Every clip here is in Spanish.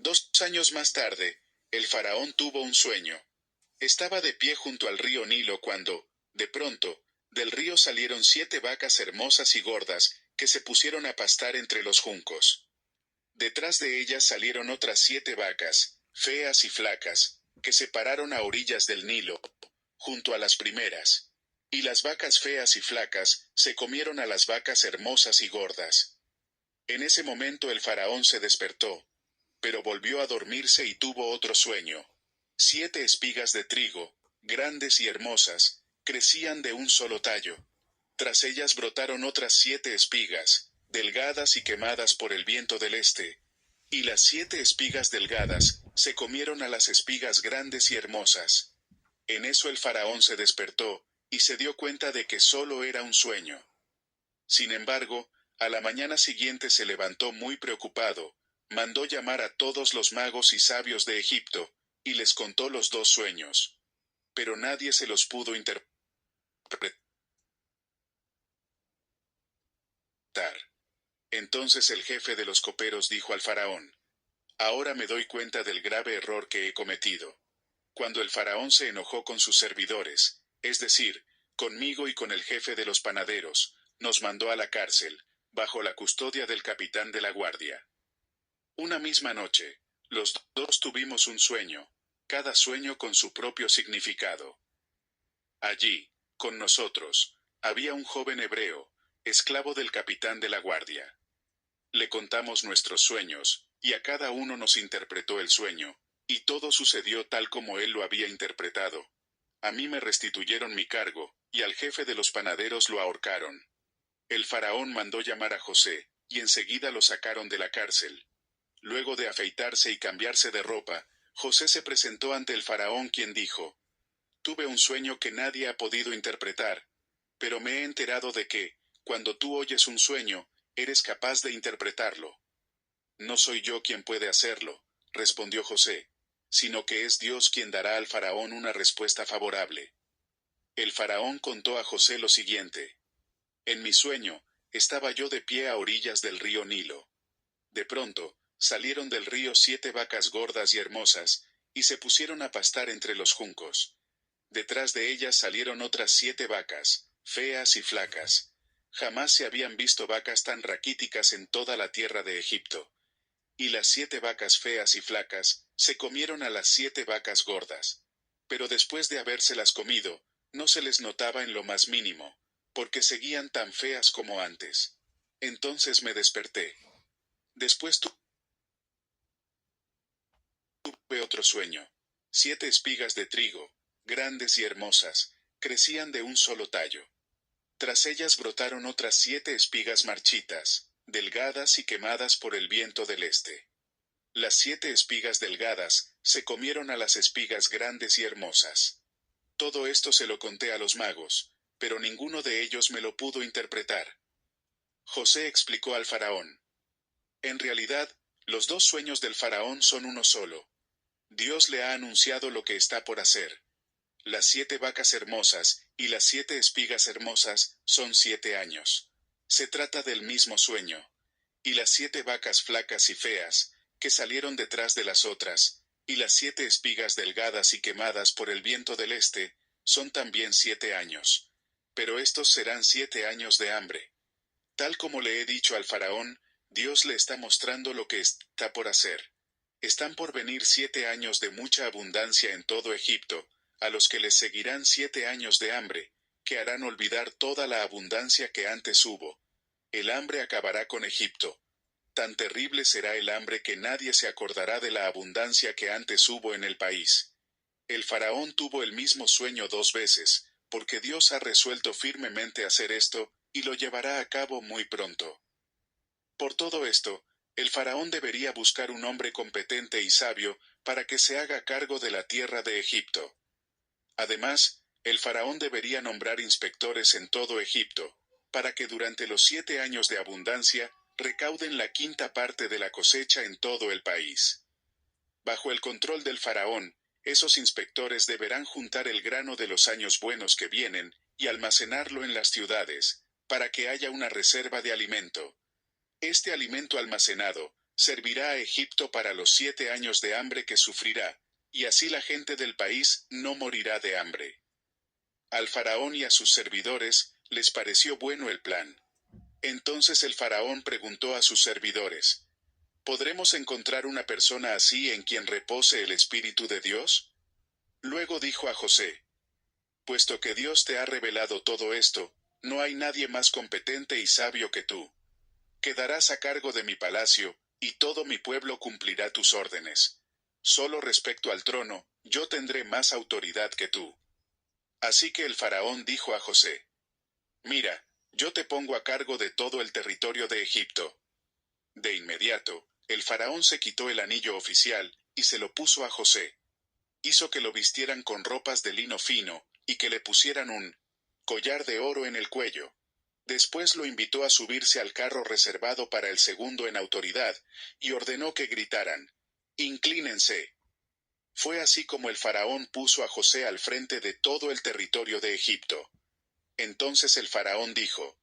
2 años más tarde, el faraón tuvo un sueño. Estaba de pie junto al río Nilo cuando, de pronto, del río salieron 7 vacas hermosas y gordas, que se pusieron a pastar entre los juncos. Detrás de ellas salieron otras 7 vacas, feas y flacas, que se pararon a orillas del Nilo, junto a las primeras. Y las vacas feas y flacas se comieron a las vacas hermosas y gordas. En ese momento el faraón se despertó, pero volvió a dormirse y tuvo otro sueño. 7 espigas de trigo, grandes y hermosas, crecían de un solo tallo. Tras ellas brotaron otras 7 espigas, delgadas y quemadas por el viento del este. Y las 7 espigas delgadas se comieron a las espigas grandes y hermosas. En eso el faraón se despertó, y se dio cuenta de que solo era un sueño. Sin embargo, a la mañana siguiente se levantó muy preocupado, mandó llamar a todos los magos y sabios de Egipto, y les contó los 2 sueños. Pero nadie se los pudo interpretar. Entonces el jefe de los coperos dijo al faraón: Ahora me doy cuenta del grave error que he cometido. Cuando el faraón se enojó con sus servidores, es decir, conmigo y con el jefe de los panaderos, nos mandó a la cárcel, bajo la custodia del capitán de la guardia. Una misma noche, los 2 tuvimos un sueño, cada sueño con su propio significado. Allí, con nosotros, había un joven hebreo, esclavo del capitán de la guardia. Le contamos nuestros sueños, y a cada uno nos interpretó el sueño, y todo sucedió tal como él lo había interpretado. A mí me restituyeron mi cargo, y al jefe de los panaderos lo ahorcaron. El faraón mandó llamar a José, y enseguida lo sacaron de la cárcel. Luego de afeitarse y cambiarse de ropa, José se presentó ante el faraón, quien dijo: Tuve un sueño que nadie ha podido interpretar, pero me he enterado de que, cuando tú oyes un sueño, eres capaz de interpretarlo. No soy yo quien puede hacerlo, respondió José, sino que es Dios quien dará al faraón una respuesta favorable. El faraón contó a José lo siguiente: En mi sueño, estaba yo de pie a orillas del río Nilo. De pronto, salieron del río 7 vacas gordas y hermosas, y se pusieron a pastar entre los juncos. Detrás de ellas salieron otras 7 vacas, feas y flacas. Jamás se habían visto vacas tan raquíticas en toda la tierra de Egipto. Y las 7 vacas feas y flacas se comieron a las 7 vacas gordas. Pero después de habérselas comido, no se les notaba en lo más mínimo, porque seguían tan feas como antes. Entonces me desperté. Después tuve otro sueño. 7 espigas de trigo, grandes y hermosas, crecían de un solo tallo. Tras ellas brotaron otras 7 espigas marchitas, delgadas y quemadas por el viento del este. Las 7 espigas delgadas se comieron a las espigas grandes y hermosas. Todo esto se lo conté a los magos, pero ninguno de ellos me lo pudo interpretar. José explicó al faraón: En realidad, los 2 sueños del faraón son uno solo. Dios le ha anunciado lo que está por hacer. Las 7 vacas hermosas y las 7 espigas hermosas son 7 años. Se trata del mismo sueño. Y las 7 vacas flacas y feas, que salieron detrás de las otras, y las 7 espigas delgadas y quemadas por el viento del este, son también 7 años. Pero estos serán 7 años de hambre. Tal como le he dicho al faraón, Dios le está mostrando lo que está por hacer. Están por venir 7 años de mucha abundancia en todo Egipto, a los que les seguirán 7 años de hambre, que harán olvidar toda la abundancia que antes hubo. El hambre acabará con Egipto. Tan terrible será el hambre que nadie se acordará de la abundancia que antes hubo en el país. El faraón tuvo el mismo sueño 2 veces, porque Dios ha resuelto firmemente hacer esto, y lo llevará a cabo muy pronto. Por todo esto, el faraón debería buscar un hombre competente y sabio, para que se haga cargo de la tierra de Egipto. Además, el faraón debería nombrar inspectores en todo Egipto, para que durante los 7 años de abundancia, recauden la 1/5 parte de la cosecha en todo el país. Bajo el control del faraón, esos inspectores deberán juntar el grano de los años buenos que vienen, y almacenarlo en las ciudades, para que haya una reserva de alimento. Este alimento almacenado servirá a Egipto para los 7 años de hambre que sufrirá, y así la gente del país no morirá de hambre. Al faraón y a sus servidores les pareció bueno el plan. Entonces el faraón preguntó a sus servidores: ¿Podremos encontrar una persona así en quien repose el Espíritu de Dios? Luego dijo a José: Puesto que Dios te ha revelado todo esto, no hay nadie más competente y sabio que tú. Quedarás a cargo de mi palacio, y todo mi pueblo cumplirá tus órdenes. Solo respecto al trono, yo tendré más autoridad que tú. Así que el faraón dijo a José: Mira, yo te pongo a cargo de todo el territorio de Egipto. De inmediato, el faraón se quitó el anillo oficial, y se lo puso a José. Hizo que lo vistieran con ropas de lino fino, y que le pusieran un collar de oro en el cuello. Después lo invitó a subirse al carro reservado para el segundo en autoridad, y ordenó que gritaran: «¡Inclínense!». Fue así como el faraón puso a José al frente de todo el territorio de Egipto. Entonces el faraón dijo: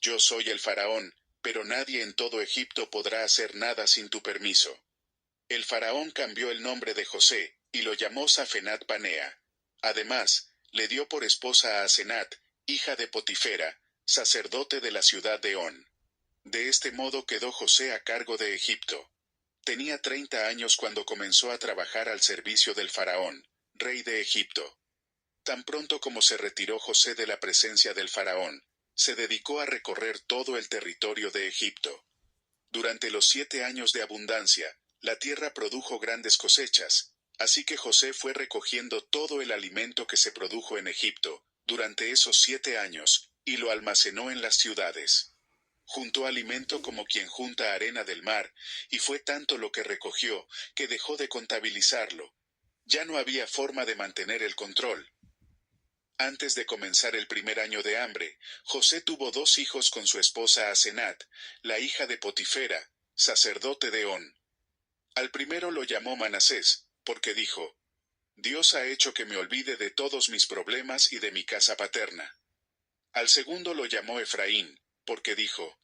«Yo soy el faraón, pero nadie en todo Egipto podrá hacer nada sin tu permiso». El faraón cambió el nombre de José, y lo llamó Safenat Panea. Además, le dio por esposa a Asenat, hija de Potifera, sacerdote de la ciudad de On. De este modo quedó José a cargo de Egipto. Tenía 30 años cuando comenzó a trabajar al servicio del faraón, rey de Egipto. Tan pronto como se retiró José de la presencia del faraón, se dedicó a recorrer todo el territorio de Egipto. Durante los 7 años de abundancia, la tierra produjo grandes cosechas, así que José fue recogiendo todo el alimento que se produjo en Egipto, durante esos 7 años, y lo almacenó en las ciudades. Juntó alimento como quien junta arena del mar, y fue tanto lo que recogió, que dejó de contabilizarlo. Ya no había forma de mantener el control. Antes de comenzar el primer año de hambre, José tuvo 2 hijos con su esposa Asenat, la hija de Potifera, sacerdote de On. Al primero lo llamó Manasés, porque dijo: «Dios ha hecho que me olvide de todos mis problemas y de mi casa paterna». Al segundo lo llamó Efraín, porque dijo: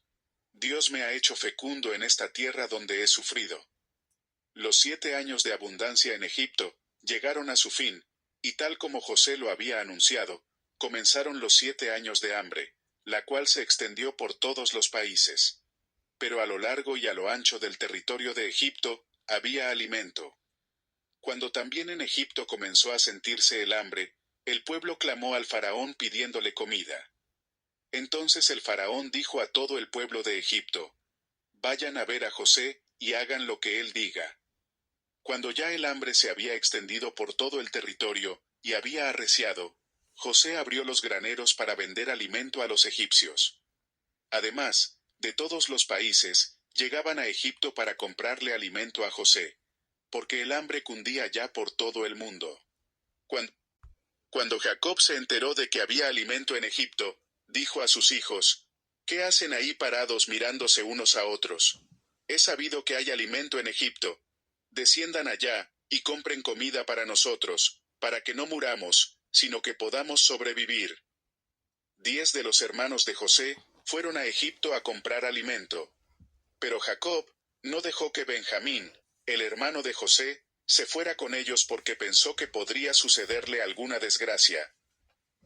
«Dios me ha hecho fecundo en esta tierra donde he sufrido». Los 7 años de abundancia en Egipto llegaron a su fin, y tal como José lo había anunciado, comenzaron los 7 años de hambre, la cual se extendió por todos los países. Pero a lo largo y a lo ancho del territorio de Egipto, había alimento. Cuando también en Egipto comenzó a sentirse el hambre, el pueblo clamó al faraón pidiéndole comida. Entonces el faraón dijo a todo el pueblo de Egipto: «Vayan a ver a José, y hagan lo que él diga». Cuando ya el hambre se había extendido por todo el territorio, y había arreciado, José abrió los graneros para vender alimento a los egipcios. Además, de todos los países, llegaban a Egipto para comprarle alimento a José, porque el hambre cundía ya por todo el mundo. Cuando Jacob se enteró de que había alimento en Egipto, dijo a sus hijos: «¿Qué hacen ahí parados mirándose unos a otros? He sabido que hay alimento en Egipto. Desciendan allá, y compren comida para nosotros, para que no muramos, sino que podamos sobrevivir». 10 de los hermanos de José fueron a Egipto a comprar alimento. Pero Jacob no dejó que Benjamín, el hermano de José, se fuera con ellos porque pensó que podría sucederle alguna desgracia.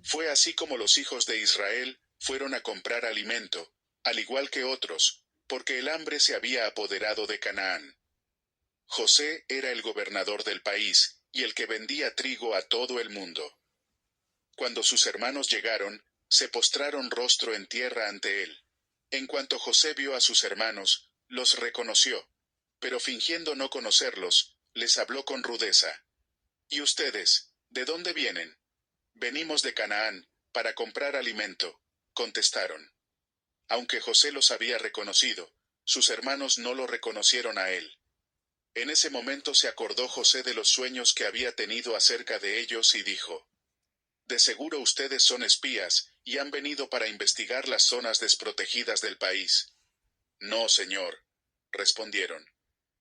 Fue así como los hijos de Israel fueron a comprar alimento, al igual que otros, porque el hambre se había apoderado de Canaán. José era el gobernador del país, y el que vendía trigo a todo el mundo. Cuando sus hermanos llegaron, se postraron rostro en tierra ante él. En cuanto José vio a sus hermanos, los reconoció, pero fingiendo no conocerlos, les habló con rudeza. «¿Y ustedes, de dónde vienen?» «Venimos de Canaán, para comprar alimento», contestaron. Aunque José los había reconocido, sus hermanos no lo reconocieron a él. En ese momento se acordó José de los sueños que había tenido acerca de ellos y dijo: «De seguro ustedes son espías, y han venido para investigar las zonas desprotegidas del país». «No, señor», respondieron.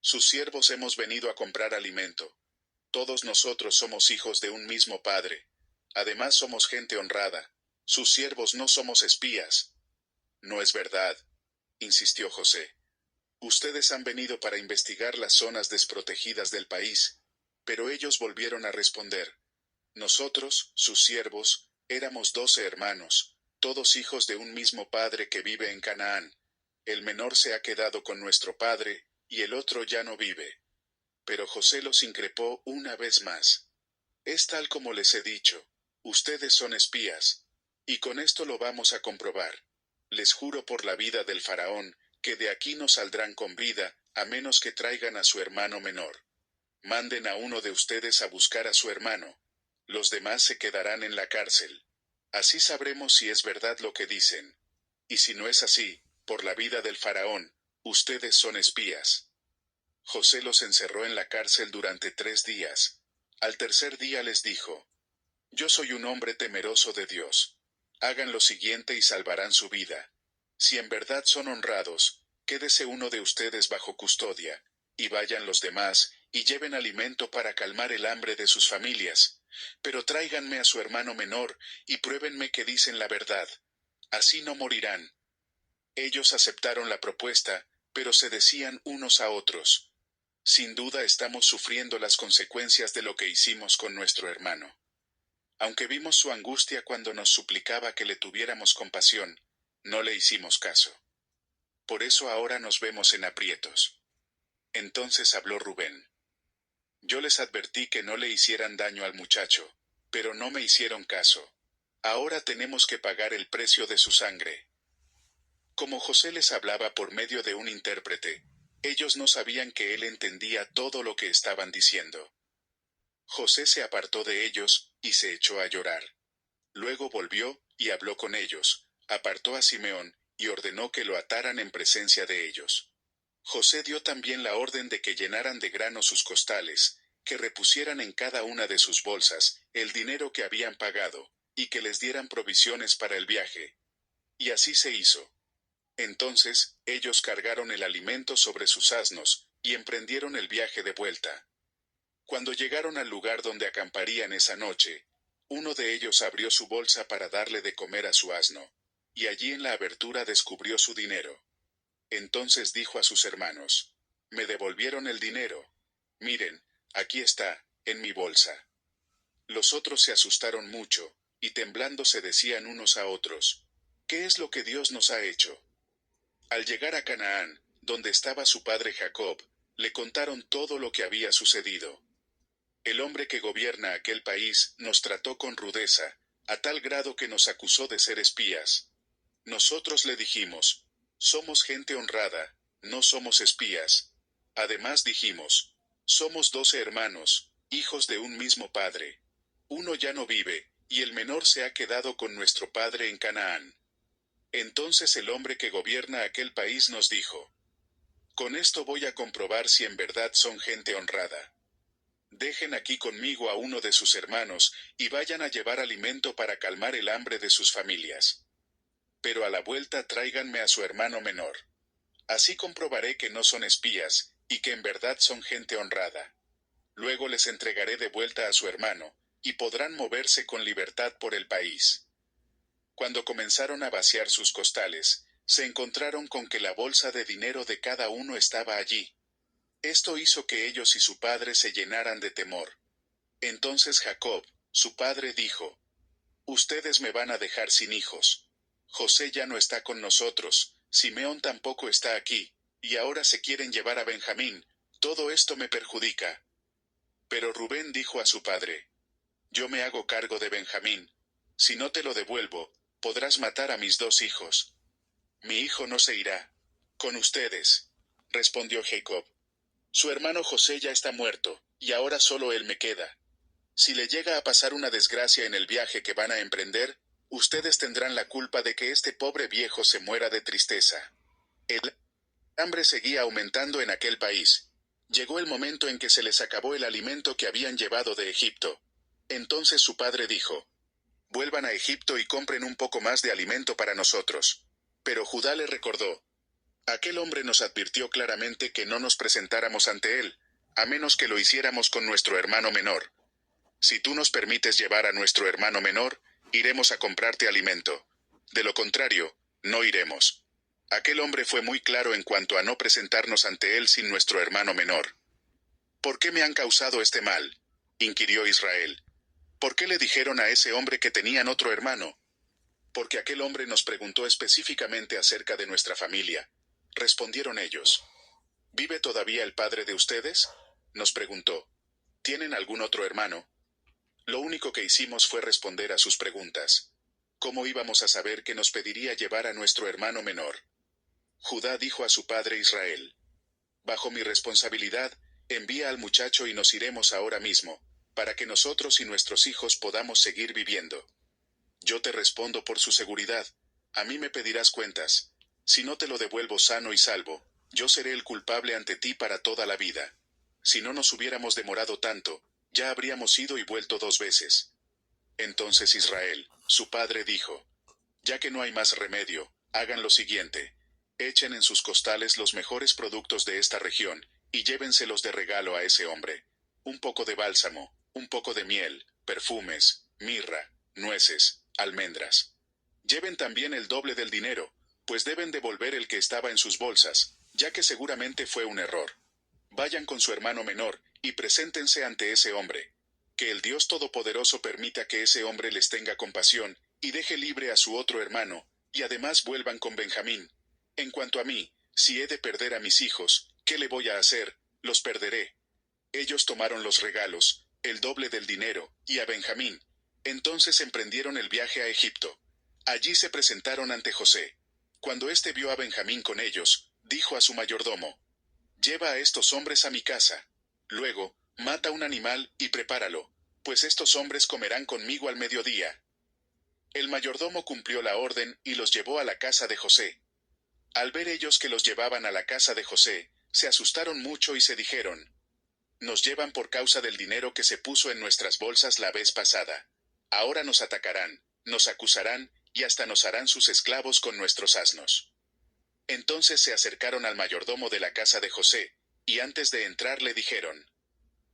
«Sus siervos hemos venido a comprar alimento. Todos nosotros somos hijos de un mismo padre. Además somos gente honrada. Sus siervos no somos espías». «No es verdad», insistió José. Ustedes han venido para investigar las zonas desprotegidas del país. Pero ellos volvieron a responder: nosotros, sus siervos, éramos 12 hermanos, todos hijos de un mismo padre que vive en Canaán. El menor se ha quedado con nuestro padre, y el otro ya no vive. Pero José los increpó una vez más. Es tal como les he dicho. Ustedes son espías. Y con esto lo vamos a comprobar. Les juro por la vida del faraón, que de aquí no saldrán con vida, a menos que traigan a su hermano menor. Manden a uno de ustedes a buscar a su hermano. Los demás se quedarán en la cárcel. Así sabremos si es verdad lo que dicen. Y si no es así, por la vida del faraón, ustedes son espías. José los encerró en la cárcel durante 3 días. Al tercer día les dijo: yo soy un hombre temeroso de Dios. Hagan lo siguiente y salvarán su vida. Si en verdad son honrados, quédese uno de ustedes bajo custodia, y vayan los demás, y lleven alimento para calmar el hambre de sus familias. Pero tráiganme a su hermano menor, y pruébenme que dicen la verdad. Así no morirán. Ellos aceptaron la propuesta, pero se decían unos a otros: sin duda estamos sufriendo las consecuencias de lo que hicimos con nuestro hermano. Aunque vimos su angustia cuando nos suplicaba que le tuviéramos compasión, no le hicimos caso. Por eso ahora nos vemos en aprietos. Entonces habló Rubén: yo les advertí que no le hicieran daño al muchacho, pero no me hicieron caso. Ahora tenemos que pagar el precio de su sangre. Como José les hablaba por medio de un intérprete, ellos no sabían que él entendía todo lo que estaban diciendo. José se apartó de ellos, y se echó a llorar. Luego volvió, y habló con ellos, apartó a Simeón, y ordenó que lo ataran en presencia de ellos. José dio también la orden de que llenaran de grano sus costales, que repusieran en cada una de sus bolsas el dinero que habían pagado, y que les dieran provisiones para el viaje. Y así se hizo. Entonces, ellos cargaron el alimento sobre sus asnos, y emprendieron el viaje de vuelta. Cuando llegaron al lugar donde acamparían esa noche, uno de ellos abrió su bolsa para darle de comer a su asno, y allí en la abertura descubrió su dinero. Entonces dijo a sus hermanos: me devolvieron el dinero. Miren, aquí está, en mi bolsa. Los otros se asustaron mucho, y temblando se decían unos a otros: ¿qué es lo que Dios nos ha hecho? Al llegar a Canaán, donde estaba su padre Jacob, le contaron todo lo que había sucedido. El hombre que gobierna aquel país nos trató con rudeza, a tal grado que nos acusó de ser espías. Nosotros le dijimos: somos gente honrada, no somos espías. Además dijimos: somos 12 hermanos, hijos de un mismo padre. Uno ya no vive, y el menor se ha quedado con nuestro padre en Canaán. Entonces el hombre que gobierna aquel país nos dijo: con esto voy a comprobar si en verdad son gente honrada. Dejen aquí conmigo a uno de sus hermanos, y vayan a llevar alimento para calmar el hambre de sus familias. Pero a la vuelta tráiganme a su hermano menor. Así comprobaré que no son espías, y que en verdad son gente honrada. Luego les entregaré de vuelta a su hermano, y podrán moverse con libertad por el país. Cuando comenzaron a vaciar sus costales, se encontraron con que la bolsa de dinero de cada uno estaba allí. Esto hizo que ellos y su padre se llenaran de temor. Entonces Jacob, su padre, dijo: ustedes me van a dejar sin hijos. José ya no está con nosotros, Simeón tampoco está aquí, y ahora se quieren llevar a Benjamín. Todo esto me perjudica. Pero Rubén dijo a su padre: yo me hago cargo de Benjamín. Si no te lo devuelvo, podrás matar a mis 2 hijos. Mi hijo no se irá con ustedes, respondió Jacob. Su hermano José ya está muerto, y ahora solo él me queda. Si le llega a pasar una desgracia en el viaje que van a emprender, ustedes tendrán la culpa de que este pobre viejo se muera de tristeza. El hambre seguía aumentando en aquel país. Llegó el momento en que se les acabó el alimento que habían llevado de Egipto. Entonces su padre dijo: vuelvan a Egipto y compren un poco más de alimento para nosotros. Pero Judá le recordó: aquel hombre nos advirtió claramente que no nos presentáramos ante él, a menos que lo hiciéramos con nuestro hermano menor. Si tú nos permites llevar a nuestro hermano menor, iremos a comprarte alimento. De lo contrario, no iremos. Aquel hombre fue muy claro en cuanto a no presentarnos ante él sin nuestro hermano menor. ¿Por qué me han causado este mal?, inquirió Israel. ¿Por qué le dijeron a ese hombre que tenían otro hermano? Porque aquel hombre nos preguntó específicamente acerca de nuestra familia, respondieron ellos. ¿Vive todavía el padre de ustedes?, nos preguntó. ¿Tienen algún otro hermano? Lo único que hicimos fue responder a sus preguntas. ¿Cómo íbamos a saber que nos pediría llevar a nuestro hermano menor? Judá dijo a su padre Israel: bajo mi responsabilidad, envía al muchacho y nos iremos ahora mismo, para que nosotros y nuestros hijos podamos seguir viviendo. Yo te respondo por su seguridad. A mí me pedirás cuentas. Si no te lo devuelvo sano y salvo, yo seré el culpable ante ti para toda la vida. Si no nos hubiéramos demorado tanto, ya habríamos ido y vuelto 2 veces. Entonces Israel, su padre, dijo: ya que no hay más remedio, hagan lo siguiente. Echen en sus costales los mejores productos de esta región, y llévenselos de regalo a ese hombre. Un poco de bálsamo, un poco de miel, perfumes, mirra, nueces, almendras. Lleven también el doble del dinero, pues deben devolver el que estaba en sus bolsas, ya que seguramente fue un error. Vayan con su hermano menor, y preséntense ante ese hombre. Que el Dios Todopoderoso permita que ese hombre les tenga compasión, y deje libre a su otro hermano, y además vuelvan con Benjamín. En cuanto a mí, si he de perder a mis hijos, ¿qué le voy a hacer? Los perderé. Ellos tomaron los regalos, el doble del dinero, y a Benjamín. Entonces emprendieron el viaje a Egipto. Allí se presentaron ante José. Cuando éste vio a Benjamín con ellos, dijo a su mayordomo: lleva a estos hombres a mi casa. Luego, mata un animal y prepáralo, pues estos hombres comerán conmigo al mediodía. El mayordomo cumplió la orden y los llevó a la casa de José. Al ver ellos que los llevaban a la casa de José, se asustaron mucho y se dijeron: nos llevan por causa del dinero que se puso en nuestras bolsas la vez pasada. Ahora nos atacarán, nos acusarán, y hasta nos harán sus esclavos con nuestros asnos. Entonces se acercaron al mayordomo de la casa de José, y antes de entrar le dijeron: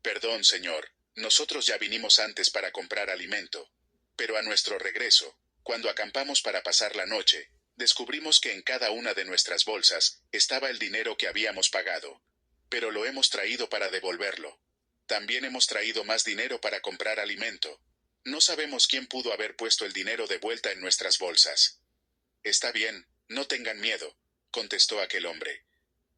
perdón, señor, nosotros ya vinimos antes para comprar alimento. Pero a nuestro regreso, cuando acampamos para pasar la noche, descubrimos que en cada una de nuestras bolsas estaba el dinero que habíamos pagado. Pero lo hemos traído para devolverlo. También hemos traído más dinero para comprar alimento. No sabemos quién pudo haber puesto el dinero de vuelta en nuestras bolsas. Está bien, no tengan miedo, contestó aquel hombre.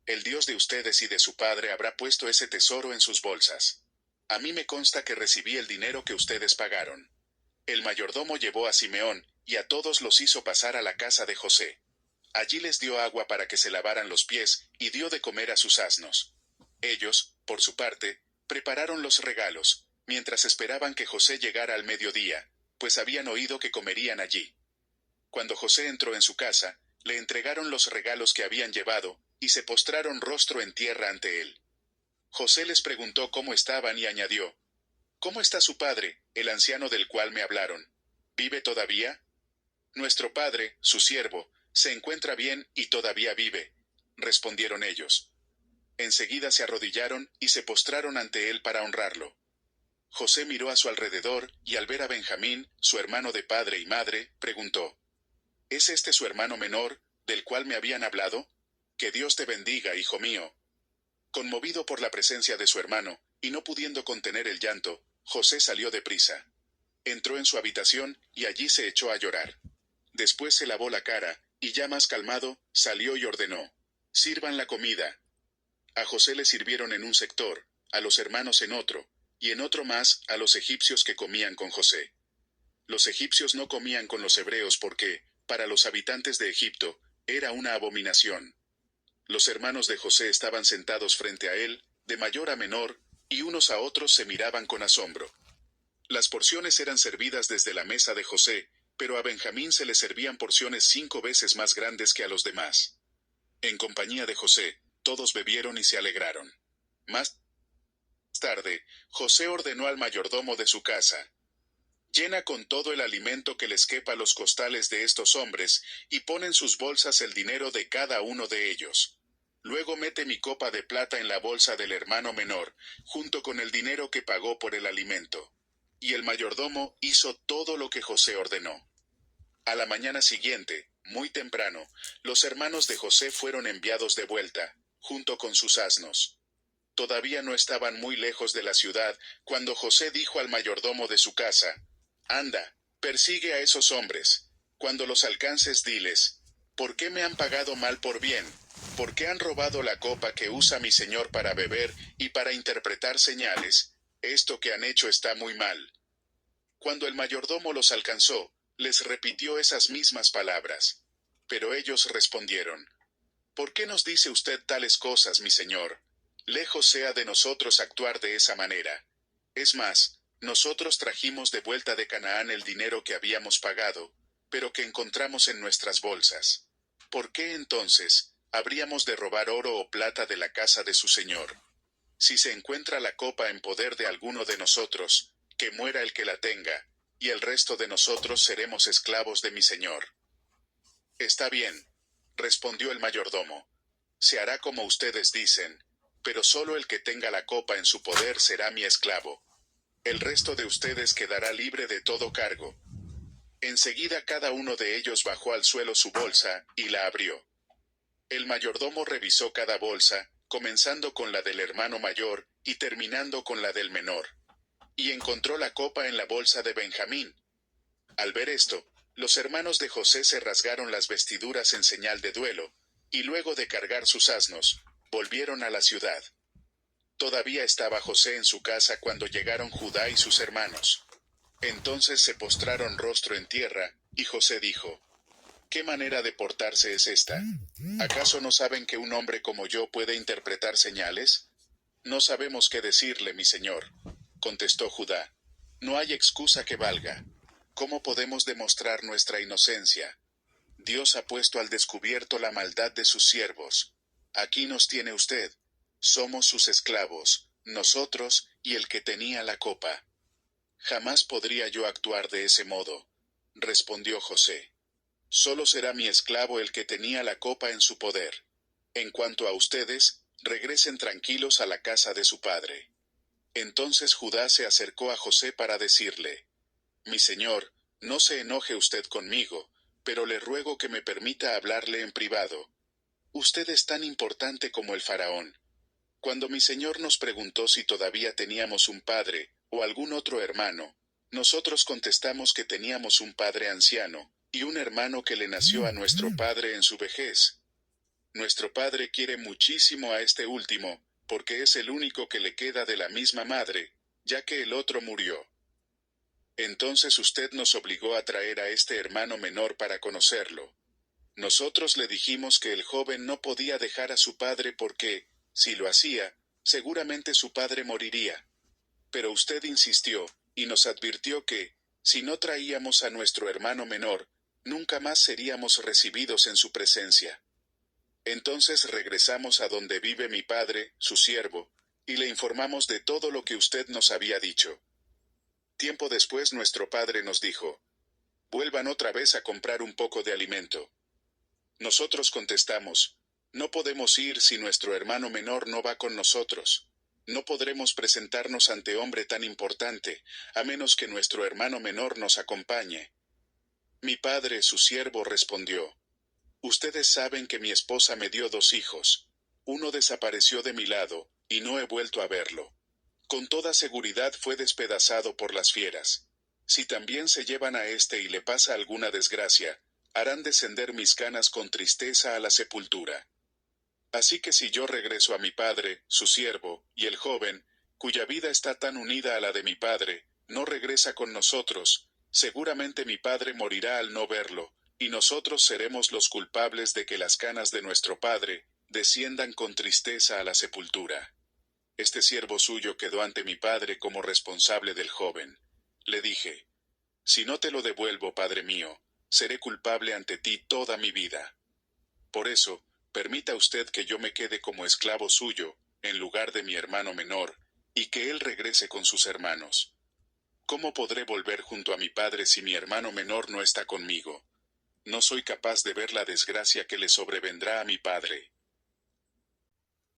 El Dios de ustedes y de su padre habrá puesto ese tesoro en sus bolsas. A mí me consta que recibí el dinero que ustedes pagaron. El mayordomo llevó a Simeón, y a todos los hizo pasar a la casa de José. Allí les dio agua para que se lavaran los pies, y dio de comer a sus asnos. Ellos, por su parte, prepararon los regalos, mientras esperaban que José llegara al mediodía, pues habían oído que comerían allí. Cuando José entró en su casa, le entregaron los regalos que habían llevado, y se postraron rostro en tierra ante él. José les preguntó cómo estaban y añadió: ¿cómo está su padre, el anciano del cual me hablaron? ¿Vive todavía? Nuestro padre, su siervo, se encuentra bien y todavía vive, respondieron ellos. Enseguida se arrodillaron y se postraron ante él para honrarlo. José miró a su alrededor, y al ver a Benjamín, su hermano de padre y madre, preguntó: ¿es este su hermano menor, del cual me habían hablado? Que Dios te bendiga, hijo mío. Conmovido por la presencia de su hermano, y no pudiendo contener el llanto, José salió deprisa. Entró en su habitación, y allí se echó a llorar. Después se lavó la cara, y ya más calmado, salió y ordenó: sirvan la comida. A José le sirvieron en un sector, a los hermanos en otro, y en otro más a los egipcios que comían con José. Los egipcios no comían con los hebreos porque, para los habitantes de Egipto, era una abominación. Los hermanos de José estaban sentados frente a él, de mayor a menor, y unos a otros se miraban con asombro. Las porciones eran servidas desde la mesa de José, pero a Benjamín se le servían porciones 5 veces más grandes que a los demás. En compañía de José, todos bebieron y se alegraron. Más tarde, José ordenó al mayordomo de su casa: llena con todo el alimento que les quepa los costales de estos hombres, y pon en sus bolsas el dinero de cada uno de ellos. Luego mete mi copa de plata en la bolsa del hermano menor, junto con el dinero que pagó por el alimento. Y el mayordomo hizo todo lo que José ordenó. A la mañana siguiente, Muy temprano, los hermanos de José fueron enviados de vuelta, junto con sus asnos. Todavía no estaban muy lejos de la ciudad, cuando José dijo al mayordomo de su casa: «Anda, persigue a esos hombres. Cuando los alcances diles: ¿por qué me han pagado mal por bien? ¿Por qué han robado la copa que usa mi señor para beber y para interpretar señales? Esto que han hecho está muy mal». Cuando el mayordomo los alcanzó, les repitió esas mismas palabras. Pero ellos respondieron: «¿Por qué nos dice usted tales cosas, mi señor? Lejos sea de nosotros actuar de esa manera. Es más, nosotros trajimos de vuelta de Canaán el dinero que habíamos pagado, pero que encontramos en nuestras bolsas. ¿Por qué entonces habríamos de robar oro o plata de la casa de su señor? Si se encuentra la copa en poder de alguno de nosotros, que muera el que la tenga, y el resto de nosotros seremos esclavos de mi señor». «Está bien», respondió el mayordomo. «Se hará como ustedes dicen, pero solo el que tenga la copa en su poder será mi esclavo. El resto de ustedes quedará libre de todo cargo». Enseguida cada uno de ellos bajó al suelo su bolsa, y la abrió. El mayordomo revisó cada bolsa, comenzando con la del hermano mayor, y terminando con la del menor. Y encontró la copa en la bolsa de Benjamín. Al ver esto, los hermanos de José se rasgaron las vestiduras en señal de duelo, y luego de cargar sus asnos, volvieron a la ciudad. Todavía estaba José en su casa cuando llegaron Judá y sus hermanos. Entonces se postraron rostro en tierra, y José dijo: «¿Qué manera de portarse es esta? ¿Acaso no saben que un hombre como yo puede interpretar señales?» «No sabemos qué decirle, mi señor», contestó Judá. «No hay excusa que valga. ¿Cómo podemos demostrar nuestra inocencia? Dios ha puesto al descubierto la maldad de sus siervos. Aquí nos tiene usted. Somos sus esclavos, nosotros y el que tenía la copa». «Jamás podría yo actuar de ese modo», respondió José. «Solo será mi esclavo el que tenía la copa en su poder. En cuanto a ustedes, regresen tranquilos a la casa de su padre». Entonces Judá se acercó a José para decirle: «Mi señor, no se enoje usted conmigo, pero le ruego que me permita hablarle en privado. Usted es tan importante como el faraón. Cuando mi señor nos preguntó si todavía teníamos un padre, o algún otro hermano, nosotros contestamos que teníamos un padre anciano, y un hermano que le nació a nuestro padre en su vejez. Nuestro padre quiere muchísimo a este último, porque es el único que le queda de la misma madre, ya que el otro murió. Entonces usted nos obligó a traer a este hermano menor para conocerlo. Nosotros le dijimos que el joven no podía dejar a su padre porque, si lo hacía, seguramente su padre moriría. Pero usted insistió, y nos advirtió que, si no traíamos a nuestro hermano menor, nunca más seríamos recibidos en su presencia. Entonces regresamos a donde vive mi padre, su siervo, y le informamos de todo lo que usted nos había dicho. Tiempo después nuestro padre nos dijo: «Vuelvan otra vez a comprar un poco de alimento». Nosotros contestamos: «No podemos ir si nuestro hermano menor no va con nosotros. No podremos presentarnos ante hombre tan importante, a menos que nuestro hermano menor nos acompañe». Mi padre, su siervo, respondió: «Ustedes saben que mi esposa me dio 2 hijos. Uno desapareció de mi lado, y no he vuelto a verlo. Con toda seguridad fue despedazado por las fieras. Si también se llevan a este y le pasa alguna desgracia, harán descender mis canas con tristeza a la sepultura. Así que si yo regreso a mi padre, su siervo, y el joven, cuya vida está tan unida a la de mi padre, no regresa con nosotros, seguramente mi padre morirá al no verlo, y nosotros seremos los culpables de que las canas de nuestro padre desciendan con tristeza a la sepultura». Este siervo suyo quedó ante mi padre como responsable del joven. Le dije: «Si no te lo devuelvo, padre mío, seré culpable ante ti toda mi vida. Por eso, permita usted que yo me quede como esclavo suyo, en lugar de mi hermano menor, y que él regrese con sus hermanos. ¿Cómo podré volver junto a mi padre si mi hermano menor no está conmigo? No soy capaz de ver la desgracia que le sobrevendrá a mi padre».